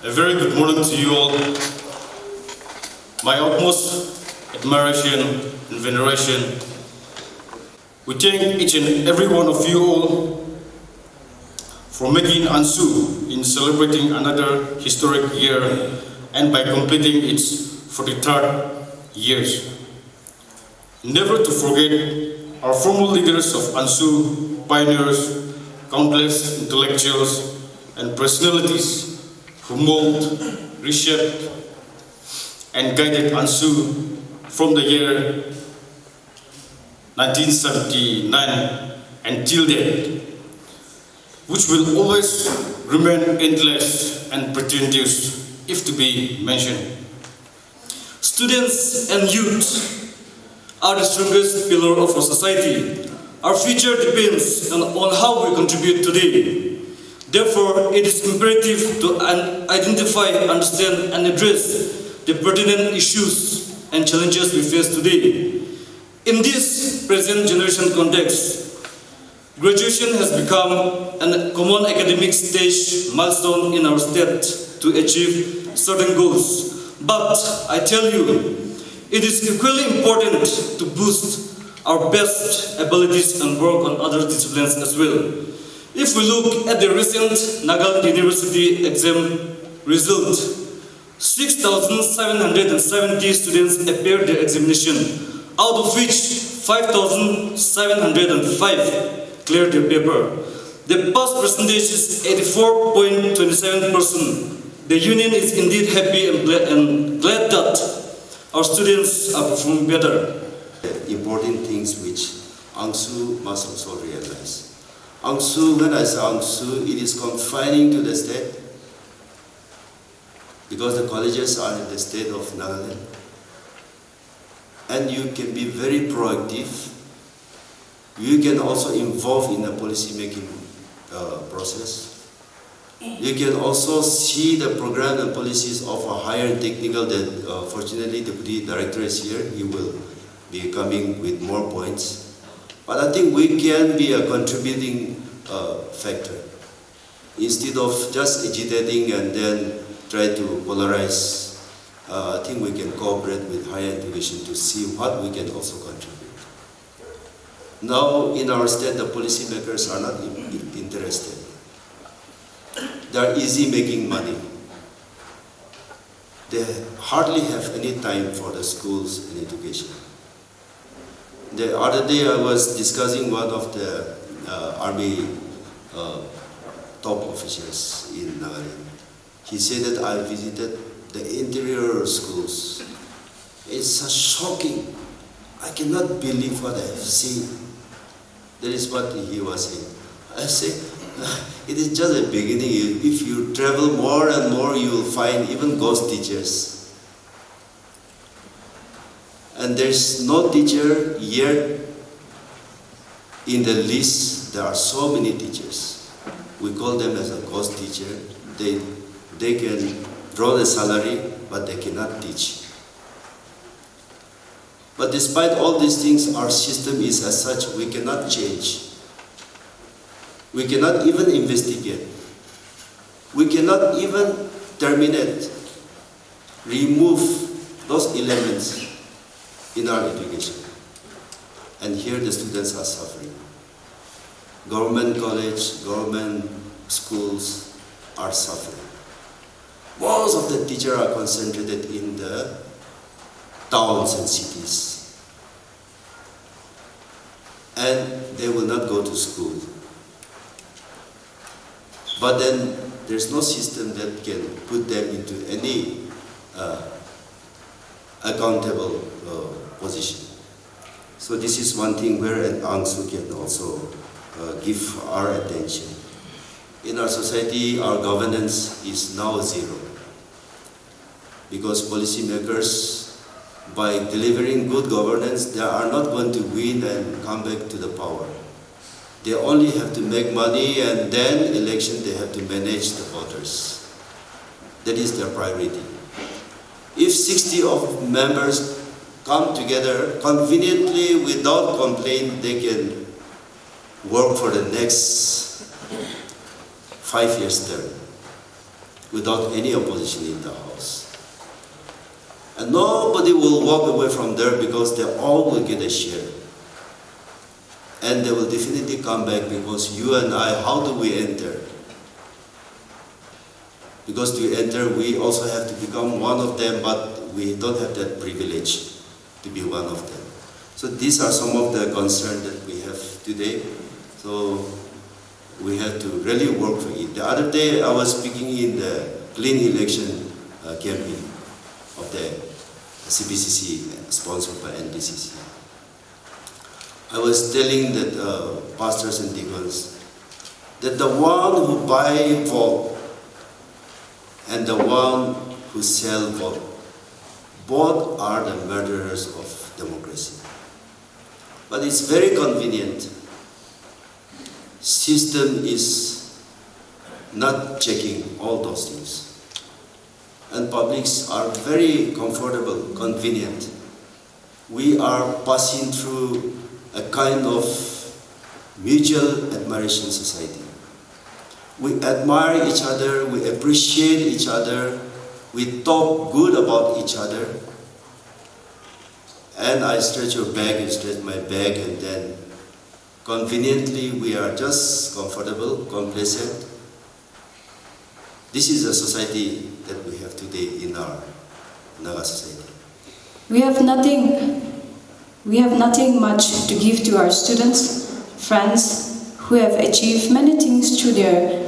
A very good morning to you all. My utmost admiration and veneration. We thank each and every one of you all for making Ansu in celebrating another historic year and by completing its 43rd years. Never to forget our former leaders of Ansu, pioneers, countless intellectuals and personalities who molded, reshaped, and guided Ansu from the year 1979 until then, which will always remain endless and pretentious if to be mentioned. Students and youth are the strongest pillar of our society. Our future depends on how we contribute today. Therefore, it is imperative to identify, understand, and address the pertinent issues and challenges we face today. In this present generation context, graduation has become a common academic stage milestone in our state to achieve certain goals. But I tell you, it is equally important to boost our best abilities and work on other disciplines as well. If we look at the recent Nagaland University exam result, 6,770 students appeared their examination, out of which 5,705 cleared their paper. The pass percentage is 84.27%. The union is indeed happy and glad that our students are performing better. Important things which Angsu must also realize. Angsu, when I say Angsu, it is confining to the state because the colleges are in the state of Nagaland. And you can be very proactive. You can also involve in the policy making process. You can also see the program and policies of a higher technical that fortunately the Deputy Director is here. He will be coming with more points. But I think we can be a contributing factor. Instead of just agitating and then try to polarize, I think we can cooperate with higher education to see what we can also contribute. Now in our state, the policymakers are not interested. They are easy making money. They hardly have any time for the schools and education. The other day I was discussing one of the army top officials in Nagaland. He said that I visited the interior schools. It's so shocking. I cannot believe what I have seen. That is what he was saying. I say, it is just a beginning. If you travel more and more, you will find even ghost teachers. And there's no teacher yet in the list. There are so many teachers. We call them as a ghost teacher. They can draw the salary, but they cannot teach. But despite all these things, our system is as such, we cannot change. We cannot even investigate. We cannot even terminate, remove those elements in our education. And here the students are suffering. Government college, government schools are suffering. Most of the teachers are concentrated in the towns and cities. And they will not go to school. But then there's no system that can put them into any accountable position. So this is one thing where Angsu can also give our attention. In our society, our governance is now zero. Because policymakers, by delivering good governance, they are not going to win and come back to the power. They only have to make money, and then election they have to manage the voters. That is their priority. If 60 of members come together conveniently without complaint, they can work for the next 5 years term. without any opposition in the house. And nobody will walk away from there because they all will get a share. And they will definitely come back because you and I, how do we enter? Because to enter, we also have to become one of them, but we don't have that privilege to be one of them. So these are some of the concerns that we have today. So we have to really work for it. The other day, I was speaking in the clean election campaign of the CPCC, sponsored by NDCC. I was telling that pastors and deacons that the one who buy vote and the one who sell vote, both are the murderers of democracy. But it's very convenient. System is not checking all those things. And publics are very comfortable, convenient. We are passing through a kind of mutual admiration society. We admire each other, we appreciate each other, we talk good about each other. And I stretch your back, you stretch my back, and then conveniently we are just comfortable, complacent. This is a society that we have today in our Naga society. We have nothing much to give to our students, friends who have achieved many things through their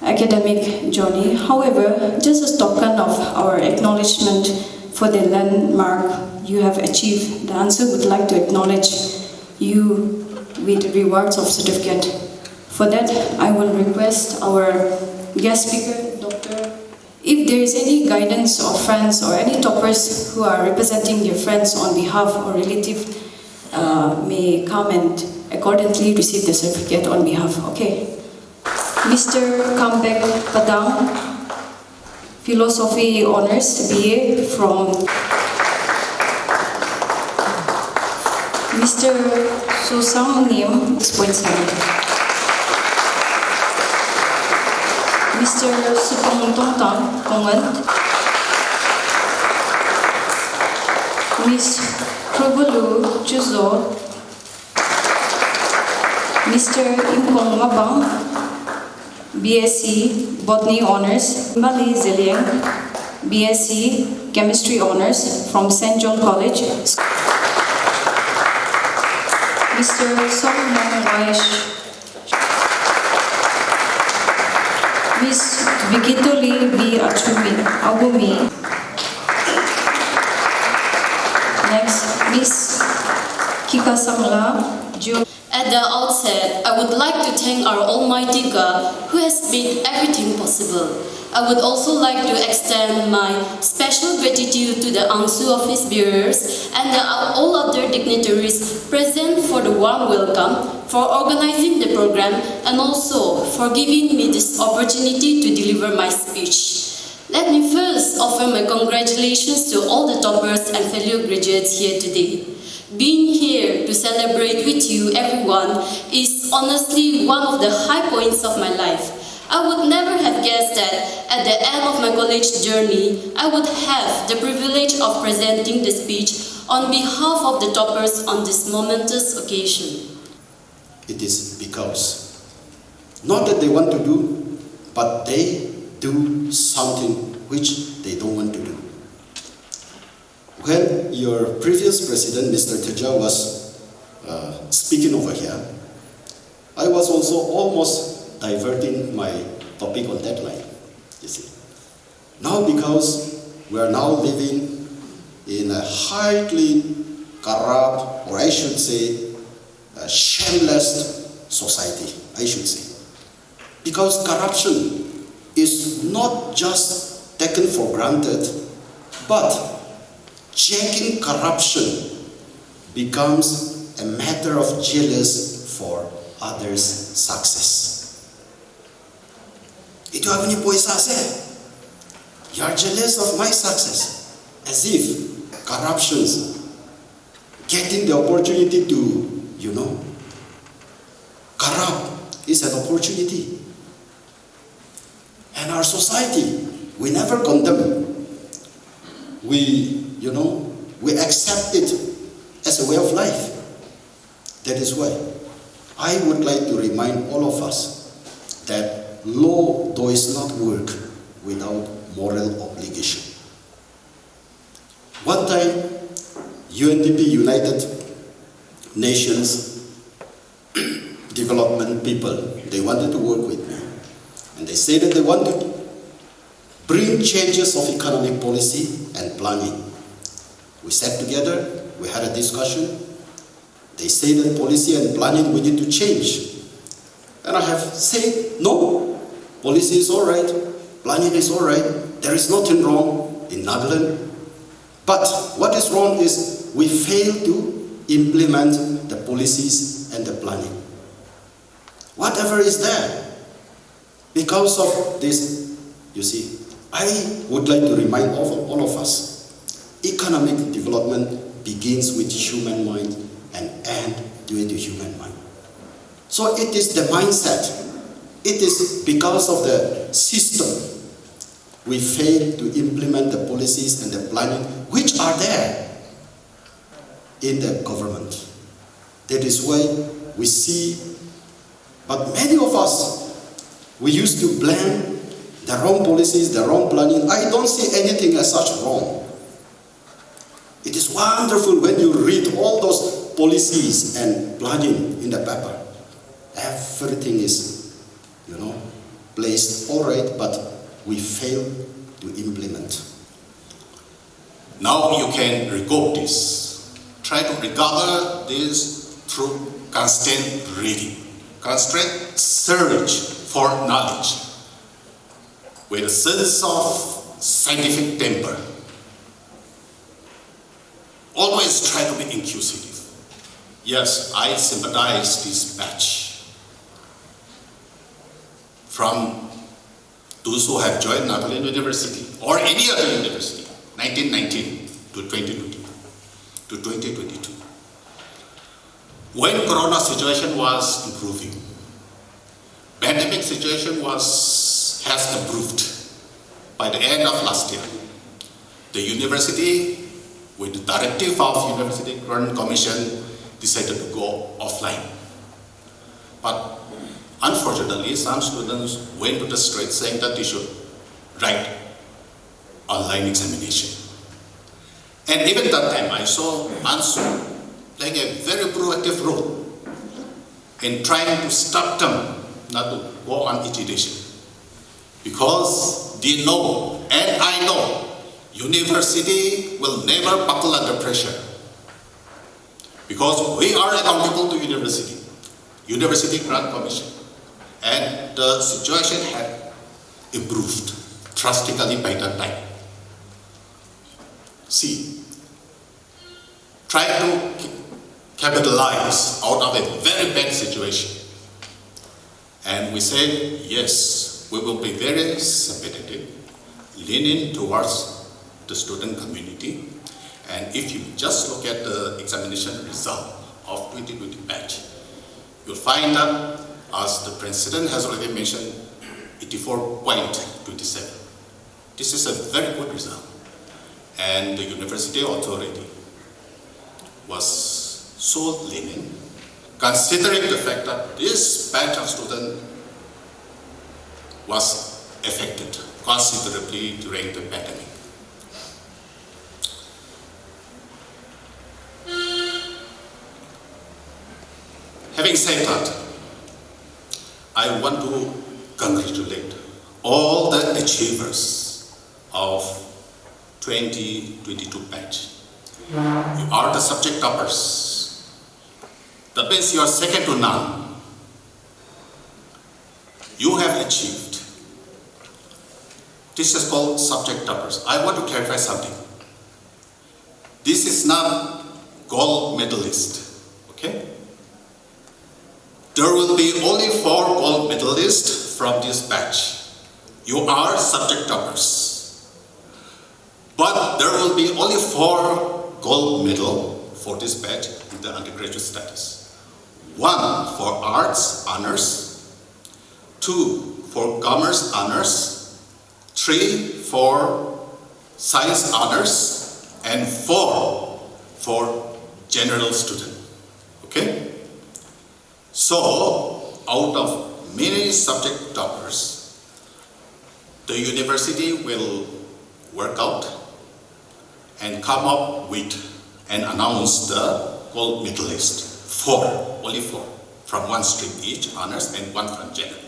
academic journey. However, just as token of our acknowledgement for the landmark you have achieved, the answer would like to acknowledge you with rewards of certificate. For that, I will request our guest speaker, Dr. If there is any guidance or friends or any toppers who are representing their friends on behalf or relative may come and accordingly receive the certificate on behalf. Okay. Mr. Kambek Padang, Philosophy Honors, BA from Mr. Susang Nim, 6.7. Mr. Supong Tongtang, Kongan. Miss Krubulu Chuzo. Mr. Impong Mabang, BSc Botany Honors. Mbali Ziliang, BSc Chemistry Honors from St. John College. Mr. Solomon Waish. Miss Vikitoli B. Agumi. Next, Miss Kika Samla. At the outset, I would like to thank our Almighty God who has made everything possible. I would also like to extend my special gratitude to the Angsu office bearers and all other dignitaries present for the warm welcome, for organizing the program, and also for giving me this opportunity to deliver my speech. Let me first offer my congratulations to all the toppers and fellow graduates here today. Being here to celebrate with you, everyone, is honestly one of the high points of my life. I would never have guessed that at the end of my college journey, I would have the privilege of presenting the speech on behalf of the toppers on this momentous occasion. It is because, not that they want to do, but they do something which they don't want to do. When your previous president, Mr. Teja, was speaking over here, I was also almost diverting my topic on that line, you see. Now because we are now living in a highly corrupt, or I should say, a shameless society, I should say. Because corruption is not just taken for granted, but checking corruption becomes a matter of jealous for others' success. Itu aku punya puasa saya. You are jealous of my success, as if corruptions getting the opportunity to, corrupt is an opportunity. And our society We never condemn. We accept it as a way of life. That is why I would like to remind all of us that law does not work without moral obligation. One time, UNDP, United Nations Development People, they wanted to work with me. And they said that they want to bring changes of economic policy and planning. We sat together, we had a discussion. They say that policy and planning we need to change. And I have said, no, policy is all right, planning is all right, there is nothing wrong in Nagaland. But what is wrong is we fail to implement the policies and the planning. Whatever is there. Because of this, you see, I would like to remind all of us, economic development begins with human mind and ends with the human mind. So it is the mindset. It is because of the system we fail to implement the policies and the planning which are there in the government. That is why we see, but many of us, we used to blame the wrong policies, the wrong planning. I don't see anything as such wrong. It is wonderful when you read all those policies and planning in the paper. Everything is, placed all right, but we fail to implement. Now you can recope this. Try to recover this through constant reading, constant search for knowledge with a sense of scientific temper. Always try to be inquisitive. Yes, I sympathize this batch from those who have joined Nagaland University or any other university, 1919 to 2020 to 2022. When Corona situation was improving, pandemic situation has improved. By the end of last year, the university, with the directive of University Grant Commission, decided to go offline. But unfortunately, some students went to the street saying that they should write online examination. And even that time, I saw ANSU playing a very proactive role in trying to stop them not to go on education. Because they know, and I know, university will never buckle under pressure. Because we are accountable to University Grant Commission. And the situation had improved drastically by that time. See, try to capitalize out of a very bad situation. And we said, yes, we will be very sympathetic, leaning towards the student community. And if you just look at the examination result of 2020 batch, you'll find that, as the President has already mentioned, 84.27. This is a very good result. And the university authority was so lenient, considering the fact that this batch of students was affected considerably during the pandemic. Having said that, I want to congratulate all the achievers of 2022 batch. You are the subject toppers. That means you are second to none. You have achieved. This is called subject toppers. I want to clarify something. This is not gold medalist, okay? There will be only 4 gold medalists from this batch. You are subject toppers. But there will be only 4 gold medal for this batch in the undergraduate status. 1 for arts honors, 2 for commerce honors, 3 for science honors, and 4 for general student. Okay? So, out of many subject toppers, the university will work out and come up with and announce the gold medalist. 4, only 4, from one stream each, honors, and 1 from general.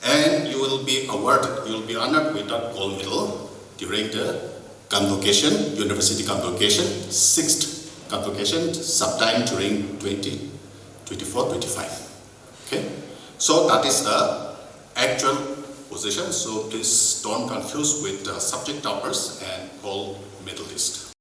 And you will be awarded, you will be honored with a gold medal during the convocation, university convocation, 6th convocation, sometime during 2024-25. Okay? So that is the actual position. So please don't confuse with the subject toppers and gold medalist.